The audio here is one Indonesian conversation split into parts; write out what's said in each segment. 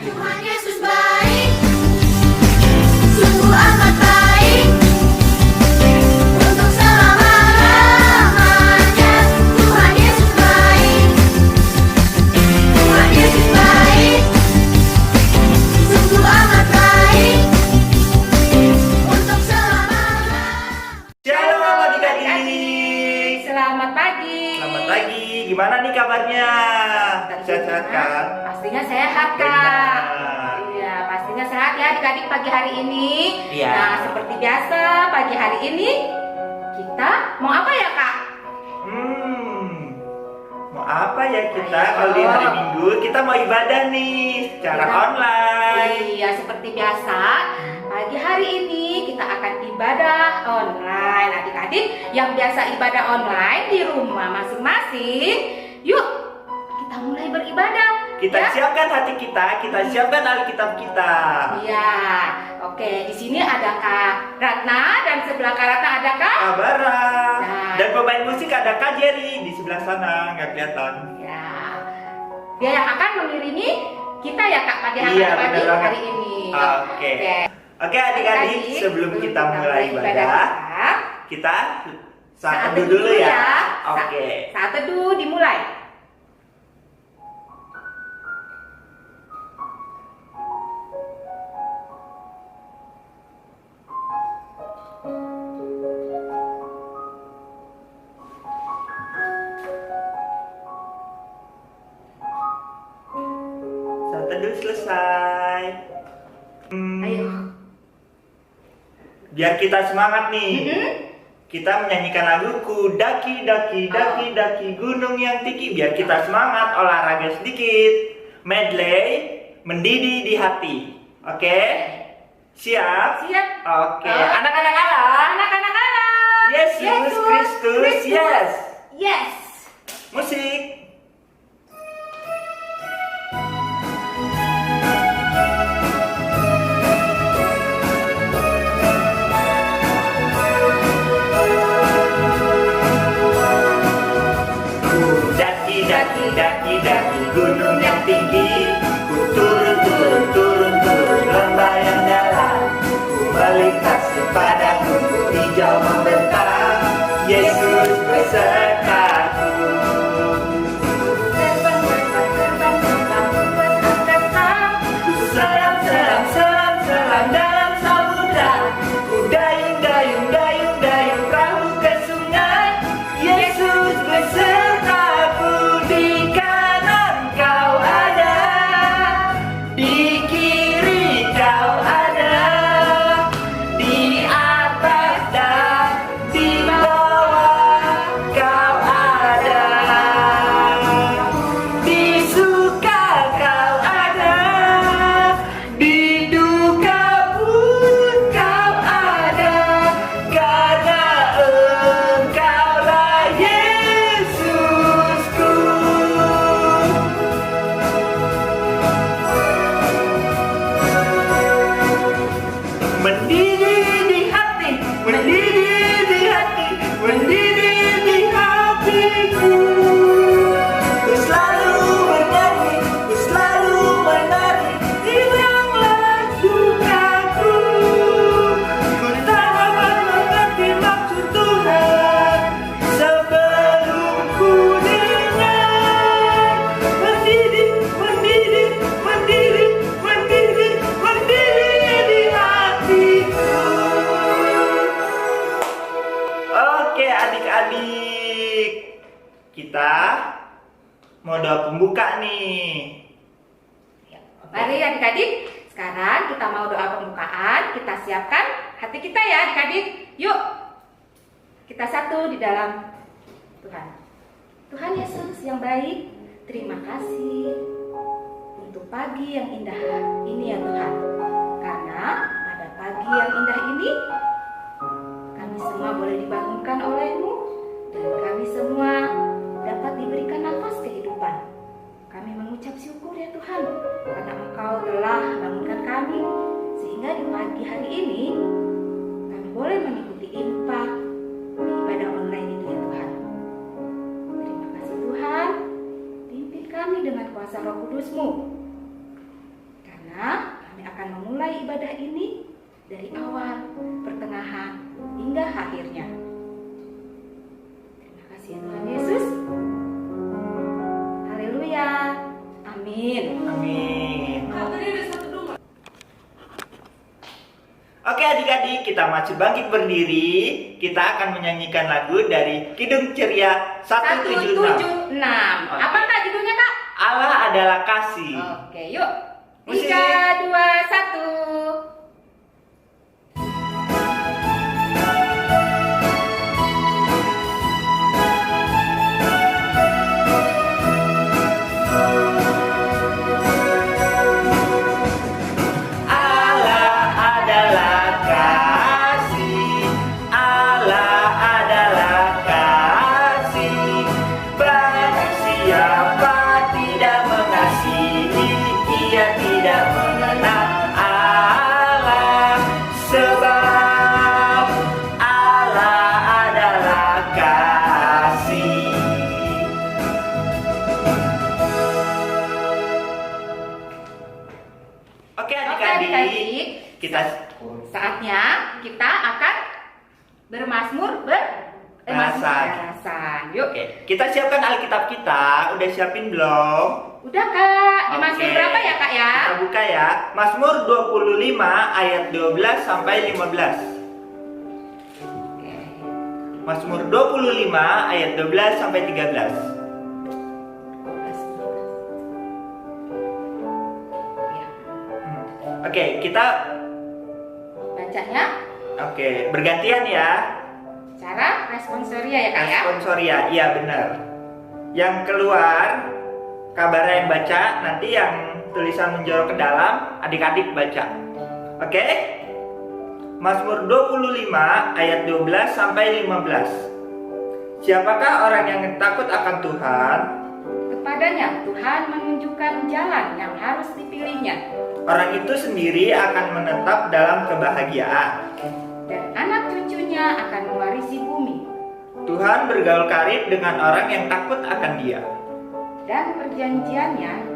Tuhan Yesus baik, sungguh amat baik, untuk selama-lamanya. Tuhan Yesus baik, Tuhan Yesus baik, sungguh amat baik, untuk selama-lamanya. Shalom adik-adik. Selamat pagi. Selamat pagi. Gimana nih kabarnya? Sehat-sehat kan? Pastinya sehat, Kak. Benar. Iya, pastinya sehat ya adik-adik pagi hari ini. Iya. Nah, seperti biasa pagi hari ini kita mau apa ya, Kak? Mau apa ya kita? Ayo. Kalau di hari Minggu kita mau ibadah nih secara online. Iya, seperti biasa. Pagi hari ini kita akan ibadah online. Adik-adik yang biasa ibadah online di rumah masing-masing, yuk kita mulai beribadah. Kita ya? siapkan hati kita siapkan Alkitab kita. Iya, oke. Di sini ada Kak Ratna dan sebelah Kak Ratna ada Kak. Abara. Nah. Dan pemain musik ada Kak Jerry di sebelah sana, nggak kelihatan. Ya, dia yang akan mengiringi kita ya Kak pada Iya, pagi benar banget. hari ini. Oke. Oke adik-adik, sebelum kita mulai ibadah, kita saat teduh dulu ya. Oke. Saat teduh dimulai. Saat teduh selesai. Ayo. Biar kita semangat nih. Mm-mm. Kita menyanyikan lagu Daki daki daki daki gunung yang tinggi. Biar kita semangat olahraga sedikit. Medley mendidih di hati. Oke? Siap? Siap. Oke. Anak-anak Allah. Anak-anak Allah. Yesus Kristus. Yes. Yes. Musik. Daki gunung yang tinggi, ku turun turun turun turun lembah yang dalam, ku melintasi padang rumput hijau membentang. Yesus besertaku. Selam selam selam selam dalam samudra, ku dayung dayung dayung dayung perahu ke sungai. Yesus besertaku. Di kanan kau ada, di kiri kau ada, di atas dan di bawah kau ada, di suka kau ada, di duka pun kau ada, karena engkaulah Yesusku. Mendidih di hati, mendidih di hati, mendidih di hatiku. Ku selalu bernyanyi, ku selalu menari, hilanglah dukaku. Ku tak dapat mengerti maksud Tuhan sebelum ku dengar. Mendidih, mendidih, mendidih, mendidih, mendidih di hatiku. Oke adik-adik, kita mau doa pembuka nih. Mari adik-adik, sekarang kita mau doa pembukaan. Kita siapkan hati kita ya adik-adik. Yuk, kita satu di dalam Tuhan. Tuhan Yesus yang baik, terima kasih untuk pagi yang indah ini ya Tuhan. Karena pada pagi yang indah ini, kami semua boleh dibangunkan oleh-Mu dan kami semua dapat diberikan nafas kehidupan. Kami mengucap syukur ya Tuhan, karena Engkau telah bangunkan kami, sehingga di pagi hari ini kami boleh mengikuti infak di ibadah online ini ya Tuhan. Terima kasih Tuhan, pimpin kami dengan kuasa Roh Kudus-Mu. Karena Amin. Oke adik-adik, kita masih bangkit berdiri. Kita akan menyanyikan lagu dari Kidung Ceria 176. 176. Apakah judulnya, Kak? Allah adalah kasih. Oke, yuk. Musik. 3, 2, 1. Oke adik-adik, kita Saatnya kita akan bermazmur bermazmur. Yuk. Oke, kita siapkan Alkitab kita. Udah siapin belum? Udah, Kak. Di Oke. Mazmur berapa ya, Kak ya? Kita buka ya. Mazmur 25 ayat 12 sampai 15. Oke. Mazmur 25 ayat 12 sampai 13. Ya. Oke, kita Bacanya bergantian ya. cara responsoria ya, Kak ya? Responsoria, iya benar. Yang keluar kabarnya yang baca, nanti yang tulisan menjorok ke dalam adik-adik baca. Oke? Mazmur 25 ayat 12 sampai 15. Siapakah orang yang takut akan Tuhan? Kepadanya Tuhan menunjukkan jalan yang harus dipilihnya, Orang itu sendiri akan menetap dalam kebahagiaan. dan anak cucunya akan mewarisi bumi. Tuhan bergaul karib dengan orang yang takut akan Dia. Dan perjanjiannya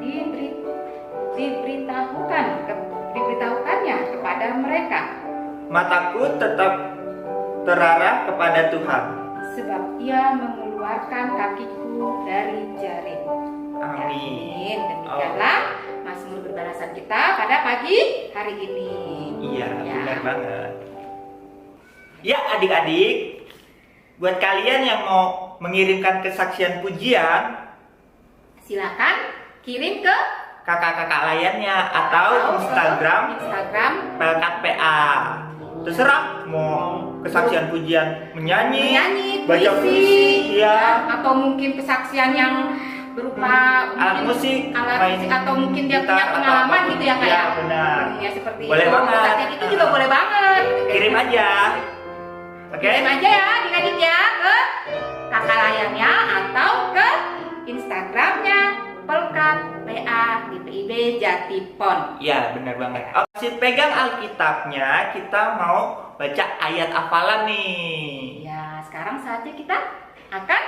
diberitahukannya kepada mereka, Mataku tetap terarah kepada Tuhan. sebab Ia mengeluarkan kakiku dari jaring. Amin. Demikianlah Mazmur berbalasan kita pada pagi hari ini. Iya, Ya. benar banget. Ya, adik-adik, buat kalian yang mau mengirimkan kesaksian pujian, Silakan kirim ke kakak-kakak layannya atau Instagram Pelkat PA. Terserah mau kesaksian pujian menyanyi, baca puisi, ya, atau mungkin kesaksian yang berupa alat musik, main atau mungkin dia punya gitar, pengalaman atau gitu ya, Kak ya, ya? benar. Ya seperti Boleh itu. banget. Kesaksian itu juga boleh banget. Kirim aja. Oke? Kirim aja ya adik-adik ya ke kakak layannya atau ke Instagramnya Pelkat PA di PIB Jatipon. Ya, benar banget. Oke, pegang Alkitabnya, kita mau baca ayat hafalan nih. Ya, sekarang saatnya kita akan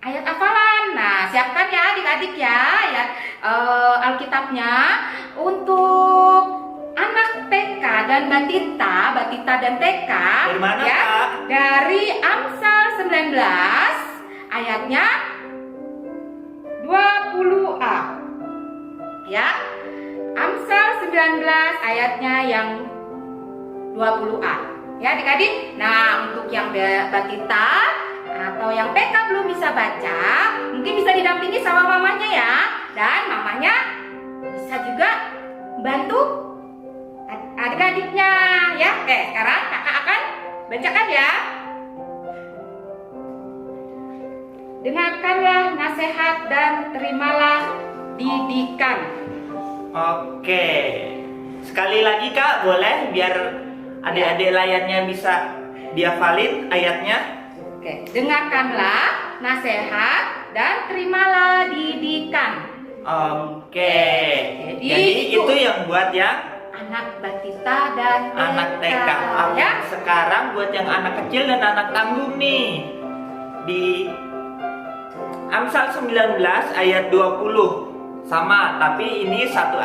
ayat hafalan. Nah, siapkan ya adik-adik ya, Alkitabnya untuk anak TK dan Batita dan TK. Dari mana, ya, Kak? Dari Amsal 19 ayatnya 20a. Ya. Amsal 19 ayatnya yang 20a. Ya, adik-adik. Nah, untuk yang Batita atau yang TK belum bisa baca, mungkin bisa didampingi sama mamanya ya. Dan mamanya bisa juga bantu adik-adiknya ya. Oke, sekarang kakak akan bacakan ya. Dengarkanlah nasihat dan terimalah didikan. Oke. Sekali lagi Kak, boleh biar adik-adik layannya bisa dihafalin ayatnya? Oke, dengarkanlah nasihat dan terimalah didikan. Oke. Jadi itu yang buat yang anak Batita dan anak TK. ya. Sekarang buat yang anak kecil dan anak tanggung nih. Di Amsal 19 ayat 20. Sama, tapi ini satu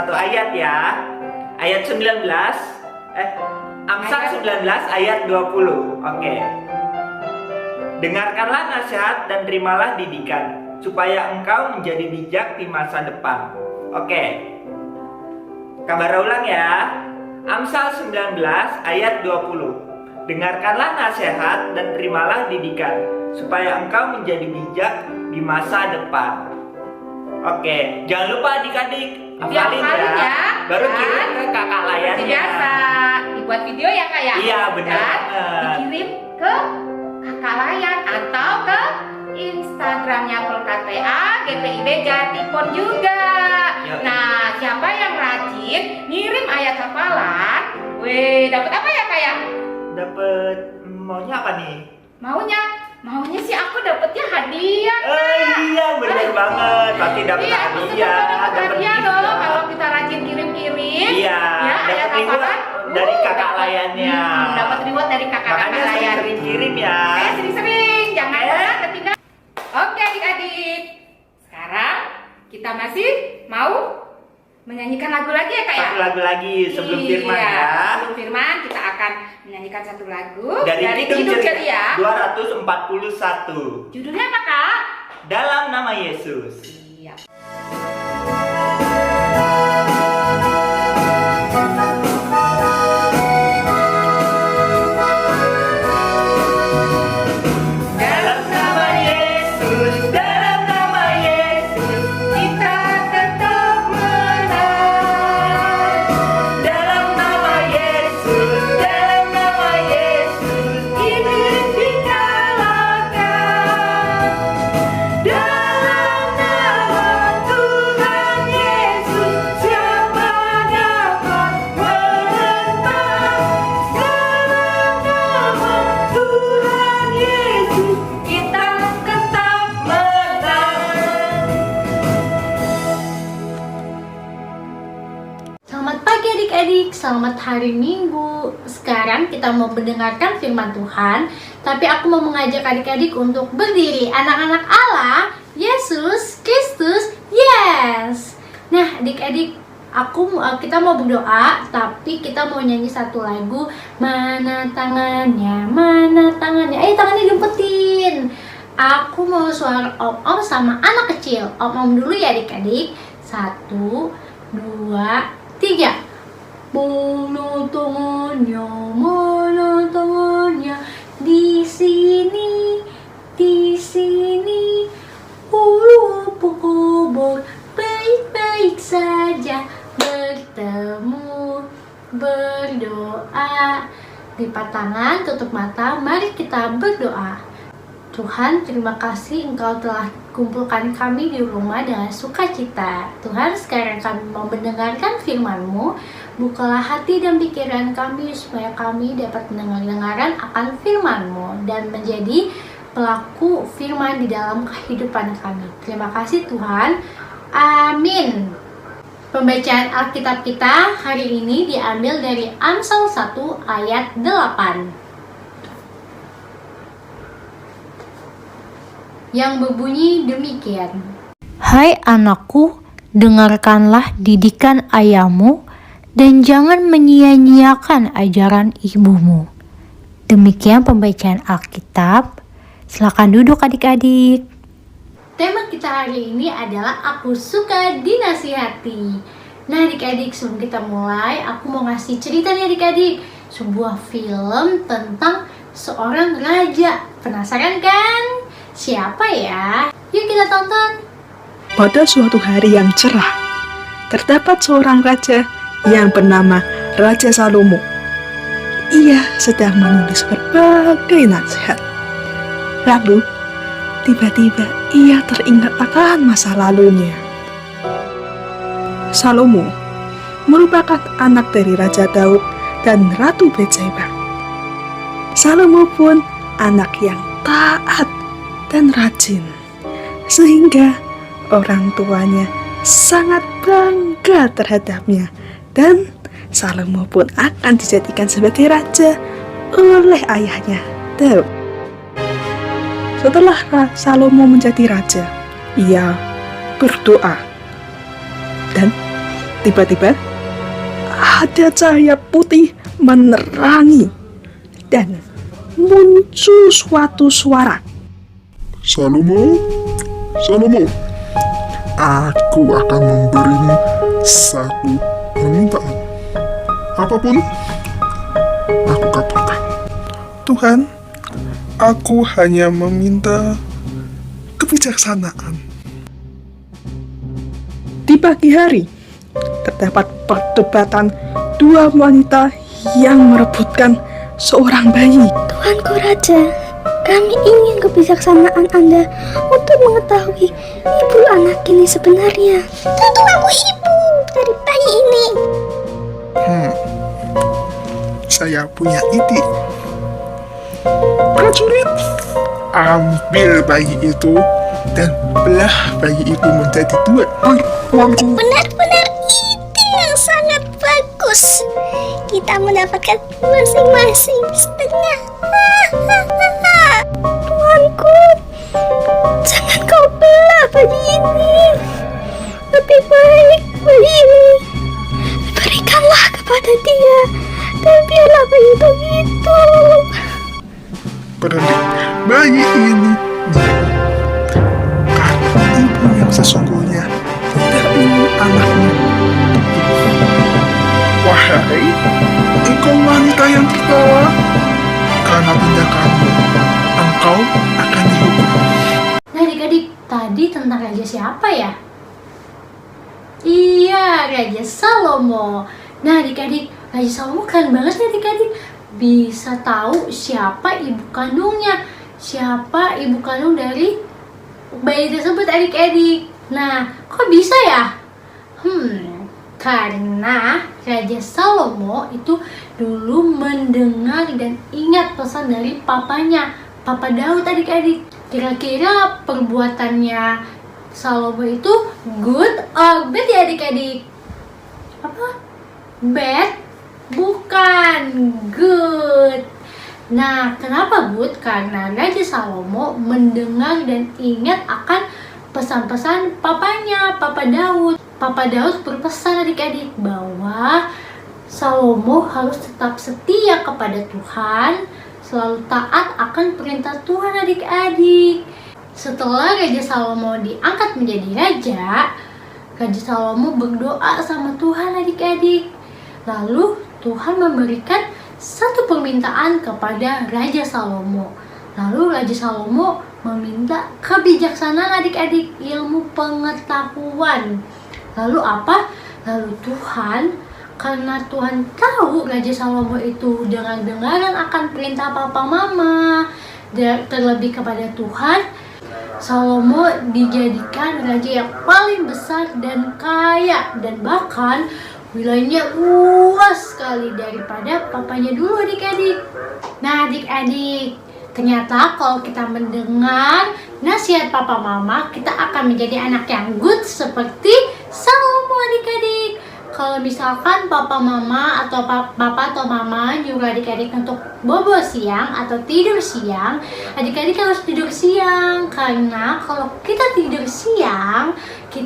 ayat ya. Ayat 19 Amsal 19 ayat 20. Oke. Dengarkanlah nasihat dan terimalah didikan, supaya engkau menjadi bijak di masa depan. Oke. Kabar ulang ya. Amsal 19 ayat 20. Dengarkanlah nasihat dan terimalah didikan, supaya engkau menjadi bijak di masa depan. Oke, jangan lupa adik-adik hafalin ya. Baru kirim ke kakak layarnya. Biasa dibuat video ya Kak ya. Iya benar. Dan dikirim ke kakak layar atau ke Instagramnya Polkat PA GPIB Jatipon juga. Yuk. Nah, siapa yang rajin ngirim ayat hafalan, dapat apa ya Kak ya? Dapat maunya apa nih? Maunya sih aku dapetnya hadiah. Iya benar banget. Pasti dapat Iya, hadiah. dapat hadiah loh kalau kita rajin kirim-kirim. Iya, ya, ayat dapat reward hafalan dari kakak layarnya. Dapat reward dari kakak Makanya layar. sering kirim ya. Sering-sering, jangan ketinggalan. Oke adik-adik, sekarang kita masih mau menyanyikan lagu lagi ya Kak ya? Satu lagu lagi sebelum firman ya. Sebelum firman kita akan menyanyikan satu lagu Dari Kidung Ceria 241. Judulnya apa Kak? Dalam nama Yesus. Iya. Dalam nama Yesus, dalam nama Yesus, kita tetap menang. Dalam nama Yesus, dalam nama Yesus, iblis dikalahkan. Dalam nama Tuhan Yesus, siapa dapat menentang? Dalam nama Tuhan Yesus, kita tetap menang. Selamat pagi adik-adik, selamat hari Minggu. Sekarang kita mau mendengarkan firman Tuhan, tapi aku mau mengajak adik-adik untuk berdiri. Anak-anak Allah, Yesus Kristus, yes. Nah adik-adik, kita mau berdoa, tapi kita mau nyanyi satu lagu. Mana tangannya, mana tangannya. Ayo tangannya diumpetin. Aku mau suara om-om sama anak kecil. Om-om dulu ya adik-adik. 1, 2, 3. Mana tangannya di sini, apa kabar? Baik-baik saja, bertemu, berdoa. Lipat tangan, tutup mata, mari kita berdoa. Tuhan, terima kasih Engkau telah kumpulkan kami di rumah dengan sukacita. Tuhan, sekarang kami mau mendengarkan firman-Mu. Bukalah hati dan pikiran kami supaya kami dapat mendengar akan firman-Mu dan menjadi pelaku firman di dalam kehidupan kami. Terima kasih Tuhan. Amin. Pembacaan Alkitab kita hari ini diambil dari Amsal 1 ayat 8. Yang berbunyi demikian. Hai anakku, dengarkanlah didikan ayahmu dan jangan menyia-nyiakan ajaran ibumu. Demikian pembacaan Alkitab. Silakan duduk adik-adik. Tema kita hari ini adalah aku suka dinasihati. Nah adik-adik, sebelum kita mulai, aku mau ngasih cerita nih adik-adik. Sebuah film tentang seorang raja. Penasaran kan? Siapa ya? Yuk kita tonton. Pada suatu hari yang cerah, terdapat seorang raja yang bernama Raja Salomo. Ia sedang menulis berbagai nasihat. Lalu, tiba-tiba ia teringat akan masa lalunya. Salomo merupakan anak dari Raja Daud dan Ratu Betseba. Salomo pun anak yang taat dan rajin, sehingga orang tuanya sangat bangga terhadapnya, dan Salomo pun akan dijadikan sebagai raja oleh ayahnya Daud. Setelah Salomo menjadi raja, ia berdoa, dan tiba-tiba ada cahaya putih menerangi, dan muncul suatu suara. Salomo, Salomo, aku akan memberimu satu permintaan. Apapun, aku kabulkan. Tuhan, aku hanya meminta kebijaksanaan. Di pagi hari, terdapat perdebatan dua wanita yang merebutkan seorang bayi. Tuanku Raja, kami ingin kebijaksanaan Anda untuk mengetahui ibu anak ini sebenarnya. Tentu aku ibu dari bayi ini. Saya punya ide. Prajurit, ambil bayi itu dan belah bayi itu menjadi dua. Tuanku. Benar-benar ide yang sangat bagus. Kita mendapatkan masing-masing setengah. Tuanku, jangan kau belah bayi ini. Lebih baik bayi ini berikanlah kepada dia dan biarlah bayi itu hidup. Berarti bayi ini karena ibu yang sesungguhnya tidak ingin anaknya. Wahai engkau wanita yang tertawa, karena tindakanmu engkau akan dihukum. Nah adik-adik, tadi tentang raja siapa ya? Iya, Raja Salomo. Nah adik-adik, Raja Salomo keren banget nih adik-adik. Bisa tahu siapa ibu kandungnya, siapa ibu kandung dari bayi tersebut adik-adik. Nah, kok bisa ya? Karena Raja Salomo itu dulu mendengar dan ingat pesan dari papanya, Papa Daud adik-adik. Kira-kira perbuatannya Salomo itu good or bad ya adik-adik? Apa? Bad? Bukan, good. Nah, kenapa good? Karena Raja Salomo mendengar dan ingat akan pesan-pesan papanya, Papa Daud. Papa Daud berpesan adik-adik bahwa Salomo harus tetap setia kepada Tuhan, selalu taat akan perintah Tuhan adik-adik. Setelah Raja Salomo diangkat menjadi raja, Raja Salomo berdoa sama Tuhan adik-adik. Lalu Tuhan memberikan satu permintaan kepada Raja Salomo. Lalu Raja Salomo meminta kebijaksanaan adik-adik, ilmu pengetahuan. Lalu apa? Lalu Tuhan, karena Tuhan tahu Raja Salomo itu dengar-dengaran akan perintah papa mama, terlebih kepada Tuhan, Salomo dijadikan raja yang paling besar dan kaya, dan bahkan wilayahnya luas sekali daripada papanya dulu adik-adik. Nah adik-adik, ternyata kalau kita mendengar nasihat papa mama, kita akan menjadi anak yang good seperti Salomo adik-adik. Kalau misalkan papa mama atau papa atau mama nyuruh adik-adik untuk bobo siang atau tidur siang, adik-adik harus tidur siang. Karena kalau kita tidur siang,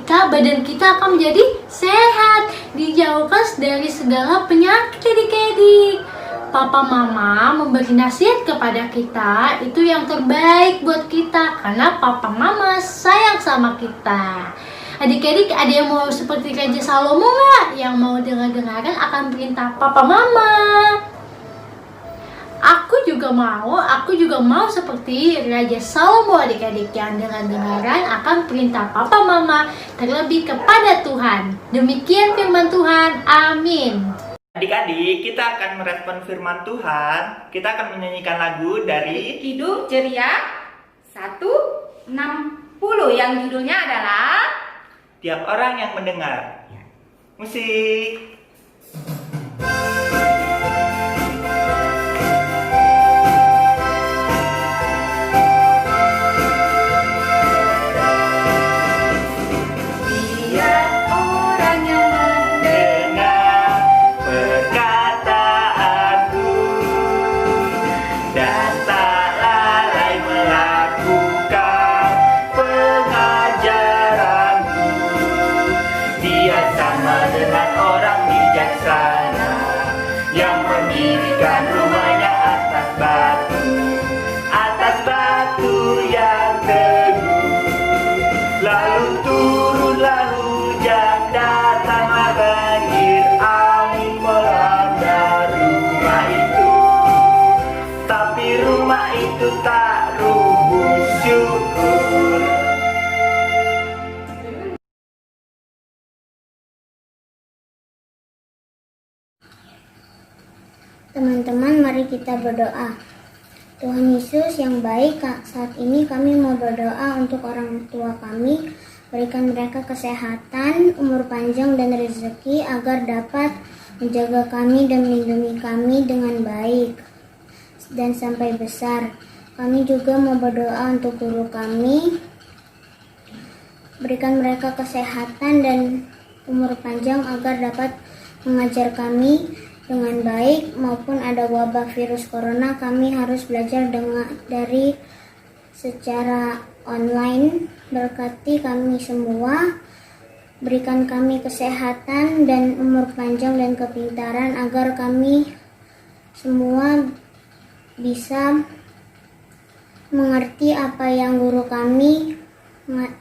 badan kita akan menjadi sehat, dijauhkan dari segala penyakit adik-adik. Papa mama memberi nasihat kepada kita, itu yang terbaik buat kita, karena papa mama sayang sama kita. Adik-adik, ada yang mau seperti Raja Salomo nggak? Yang mau dengar-dengaran akan perintah papa mama? Aku juga mau seperti Raja Salomo adik-adik, yang dengar-dengaran akan perintah papa mama, terlebih kepada Tuhan. Demikian firman Tuhan, amin. Adik-adik, kita akan merespon firman Tuhan. Kita akan menyanyikan lagu dari Kidung Ceria 160 yang judulnya adalah Tiap Orang Yang Mendengar. Musik. Sama dengan orang di Teman-teman, mari kita berdoa. Tuhan Yesus yang baik, saat ini kami mau berdoa untuk orang tua kami. Berikan mereka kesehatan, umur panjang, dan rezeki agar dapat menjaga kami dan melindungi kami dengan baik dan sampai besar. Kami juga mau berdoa untuk guru kami. Berikan mereka kesehatan dan umur panjang agar dapat mengajar kami dengan baik. Maupun ada wabah virus corona, kami harus belajar dari secara online. Berkati kami semua, berikan kami kesehatan dan umur panjang dan kepintaran agar kami semua bisa mengerti apa yang guru kami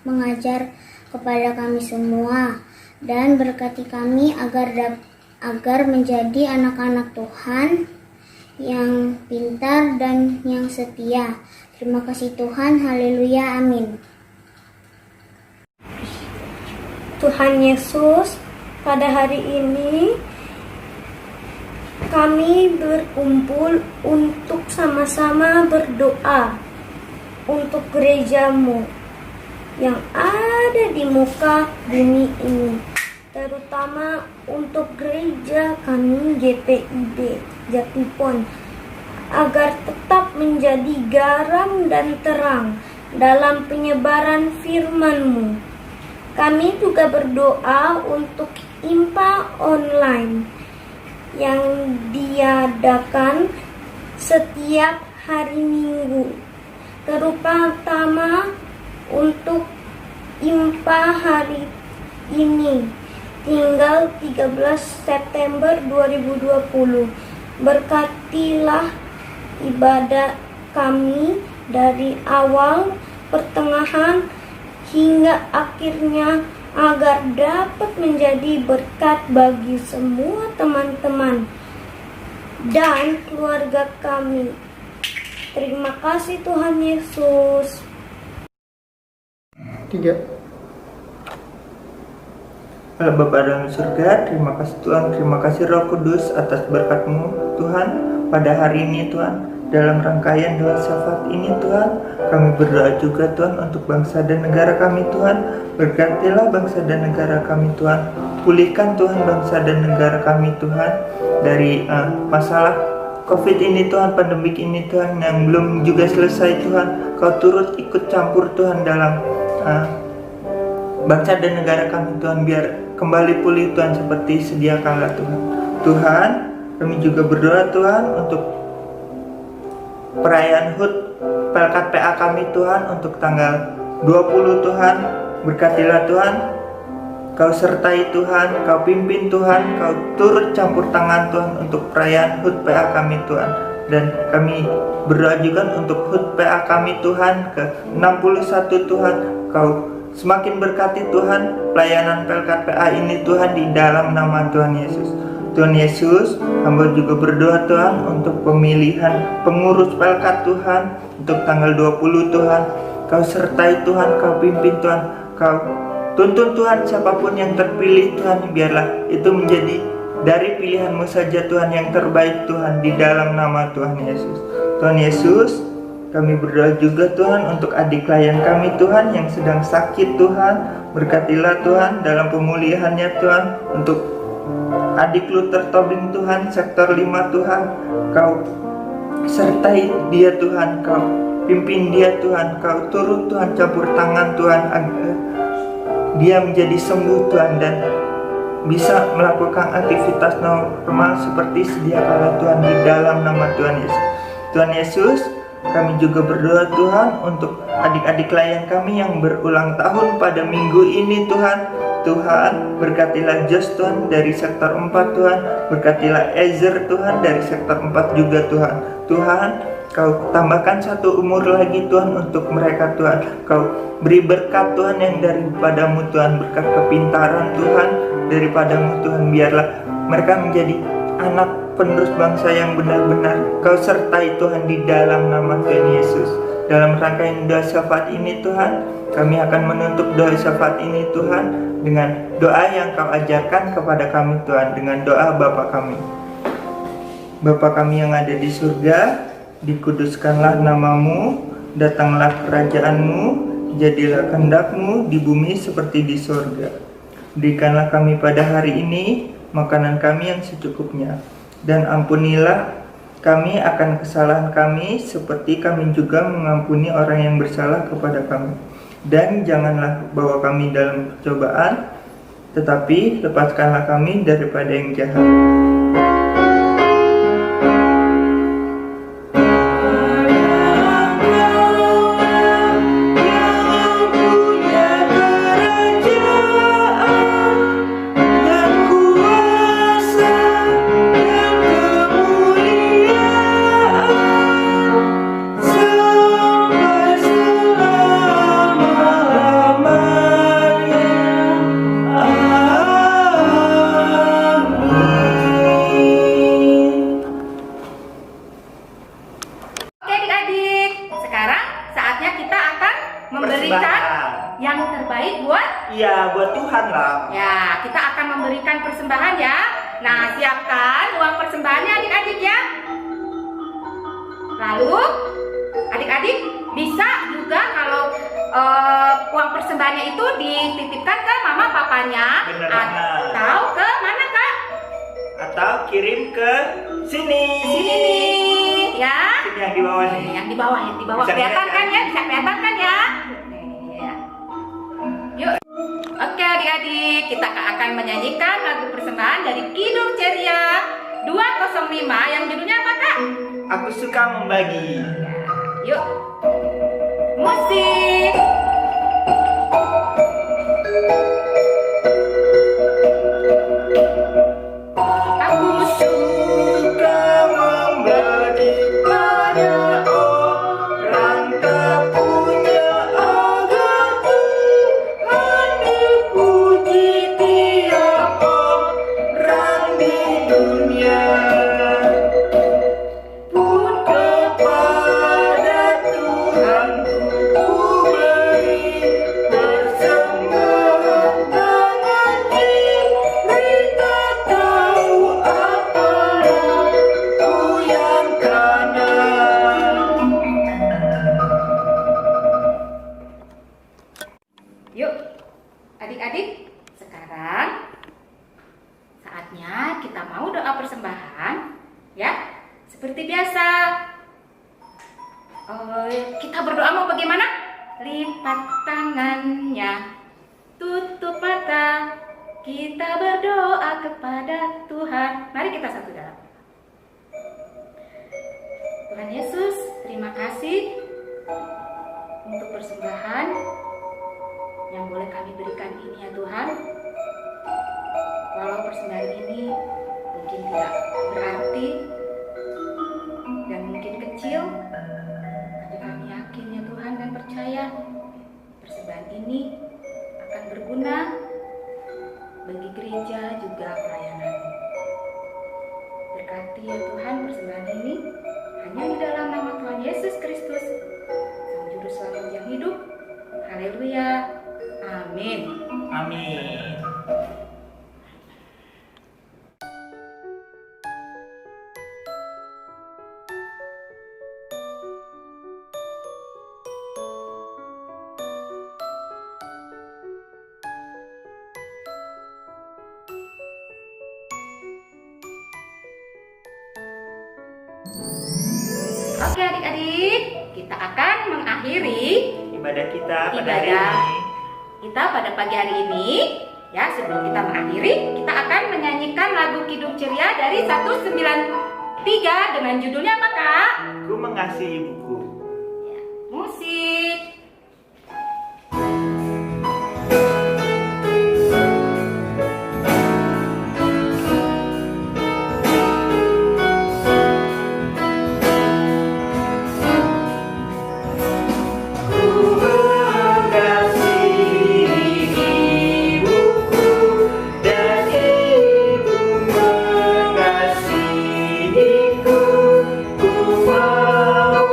mengajar kepada kami semua, dan berkati kami agar menjadi anak-anak Tuhan yang pintar dan yang setia. Terima kasih Tuhan, haleluya, amin. Tuhan Yesus, pada hari ini kami berkumpul untuk sama-sama berdoa untuk gerejamu yang ada di muka bumi ini, terutama untuk gereja kami GPIB Jatipon, agar tetap menjadi garam dan terang dalam penyebaran firman-Mu. Kami juga berdoa untuk IMPA online yang diadakan setiap hari Minggu, terutama untuk IMPA hari ini, tinggal 13 September 2020. Berkatilah ibadah kami dari awal, pertengahan, hingga akhirnya, agar dapat menjadi berkat bagi semua teman-teman dan keluarga kami. Terima kasih Tuhan Yesus. 3. Allah Bapa dalam surga, terima kasih Tuhan, terima kasih Roh Kudus atas berkat-Mu Tuhan pada hari ini Tuhan. Dalam rangkaian doa syafaat ini Tuhan, kami berdoa juga Tuhan untuk bangsa dan negara kami Tuhan. Berkatilah bangsa dan negara kami Tuhan. Pulihkan Tuhan bangsa dan negara kami Tuhan dari masalah COVID ini Tuhan, pandemik ini Tuhan yang belum juga selesai Tuhan. Kau turut ikut campur Tuhan dalam bangsa dan negara kami Tuhan, biar kembali pulih Tuhan seperti sedia kala Tuhan. Tuhan, kami juga berdoa Tuhan untuk perayaan HUT Pelkat PA kami Tuhan untuk tanggal 20 Tuhan. Berkatilah Tuhan, Kau sertai Tuhan, Kau pimpin Tuhan, Kau turut campur tangan Tuhan untuk perayaan HUT PA kami Tuhan. Dan kami berdoa juga untuk HUT PA kami Tuhan ke 61 Tuhan. Kau semakin berkati Tuhan pelayanan Pelkat PA ini Tuhan, di dalam nama Tuhan Yesus. Tuhan Yesus, hamba juga berdoa Tuhan untuk pemilihan pengurus Pelkat Tuhan untuk tanggal 20 Tuhan. Kau sertai Tuhan, Kau pimpin Tuhan, Kau tuntun Tuhan siapapun yang terpilih Tuhan, biarlah itu menjadi dari pilihan-Mu saja Tuhan yang terbaik Tuhan, di dalam nama Tuhan Yesus. Tuhan Yesus, kami berdoa juga Tuhan untuk adik klien kami Tuhan yang sedang sakit Tuhan. Berkatilah Tuhan dalam pemulihannya Tuhan. Untuk adik Luther Tobing Tuhan, sektor 5 Tuhan, Kau sertai dia Tuhan, Kau pimpin dia Tuhan, Kau turut Tuhan campur tangan Tuhan, agar dia menjadi sembuh Tuhan dan bisa melakukan aktivitas normal seperti sedia kala Tuhan, di dalam nama Tuhan Yesus. Tuhan Yesus, kami juga berdoa Tuhan untuk adik-adik klien kami yang berulang tahun pada minggu ini Tuhan. Tuhan, berkatilah Jos Tuhan dari sektor 4 Tuhan. Berkatilah Ezer Tuhan dari sektor 4 juga Tuhan. Tuhan, Kau tambahkan 1 umur lagi Tuhan untuk mereka Tuhan. Kau beri berkat Tuhan yang daripadamu Tuhan, berkat kepintaran Tuhan daripadamu Tuhan. Biarlah mereka menjadi anak penerus bangsa yang benar-benar Kau sertai Tuhan, di dalam nama Tuhan Yesus. Dalam rangkaian doa syafaat ini Tuhan, kami akan menutup doa syafaat ini Tuhan dengan doa yang Kau ajarkan kepada kami Tuhan, dengan doa Bapa kami. Bapa kami yang ada di surga, dikuduskanlah namamu, datanglah kerajaanmu, jadilah kehendak-Mu di bumi seperti di surga. Berikanlah kami pada hari ini makanan kami yang secukupnya, dan ampunilah kami akan kesalahan kami seperti kami juga mengampuni orang yang bersalah kepada kami. Dan janganlah bawa kami dalam percobaan, tetapi lepaskanlah kami daripada yang jahat. Oke adik-adik, sekarang saatnya kita akan memberikan Persembahan. yang terbaik buat Iya, buat Tuhan lah. ya, kita akan memberikan persembahan ya. Nah, siapkan uang persembahannya adik-adik ya. Lalu adik-adik bisa juga kalau uang persembahannya itu dititipkan ke mama papanya Bener banget. atau ke mana Kak? Atau kirim ke sini. Sini nih ya. Sini yang di bawah nih. Yang di bawah, yang di bawah Bisa kelihatan ngeliat kan kan? ya? Bisa kelihatan kan ya? Nih, ya. Yuk. Oke adik-adik, kita akan menyanyikan lagu persembahan dari Kidung Ceria 205 yang judulnya apa Kak? Aku suka membagi. Yuk. Musik. Aku Suka membagi pada orang tak punya, agar Tuhan dipuji tiap orang di dunia. Pun kepada Tuhan ku beri persembahan dengan cerita tahu apa ku yang kanan. Yuk, adik-adik, sekarang saatnya kita mau doa persembahan, ya. Seperti biasa, kita berdoa mau bagaimana? Lipat tangannya, tutup mata, kita berdoa kepada Tuhan. Mari kita satu dalam. Tuhan Yesus, terima kasih untuk persembahan yang boleh kami berikan ini ya Tuhan. Walau persembahan ini mungkin tidak berarti dan mungkin kecil, tapi kami yakin ya Tuhan dan percaya persembahan ini akan berguna bagi gereja juga pelayanan. Berkati ya Tuhan persembahan ini hanya di dalam nama Tuhan Yesus Kristus, Sang Juru Selamat yang hidup. Haleluya. Amin. Amin. Oke adik-adik, kita akan mengakhiri Ibadah kita pada hari ibadah ini. kita pada pagi hari ini. Ya, sebelum kita mengakhiri, kita akan menyanyikan lagu Kidung Ceria dari 193 dengan judulnya apa Kak? Ku mengasihi ibuku. Ya, musik. Ku mau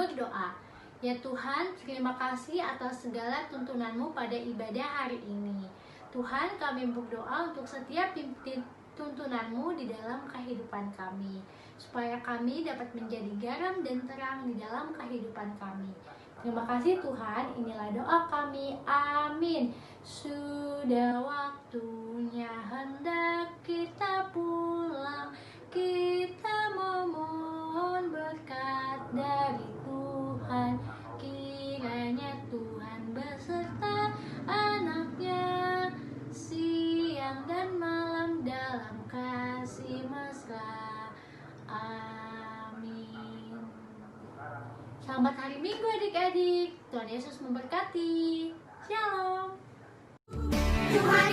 berdoa. Ya Tuhan, terima kasih atas segala tuntunan-Mu pada ibadah hari ini. Tuhan, kami berdoa untuk setiap tuntunan-Mu di dalam kehidupan kami, supaya kami dapat menjadi garam dan terang di dalam kehidupan kami. Terima kasih Tuhan, inilah doa kami. Amin. Sudah waktunya hendak kita pulang, kita memohon berkat dari Tuhan. Kiranya Tuhan beserta anaknya siang dan malam dalam kasih mesra. Amin. Selamat hari Minggu adik-adik. Tuhan Yesus memberkati. Shalom. Tuhan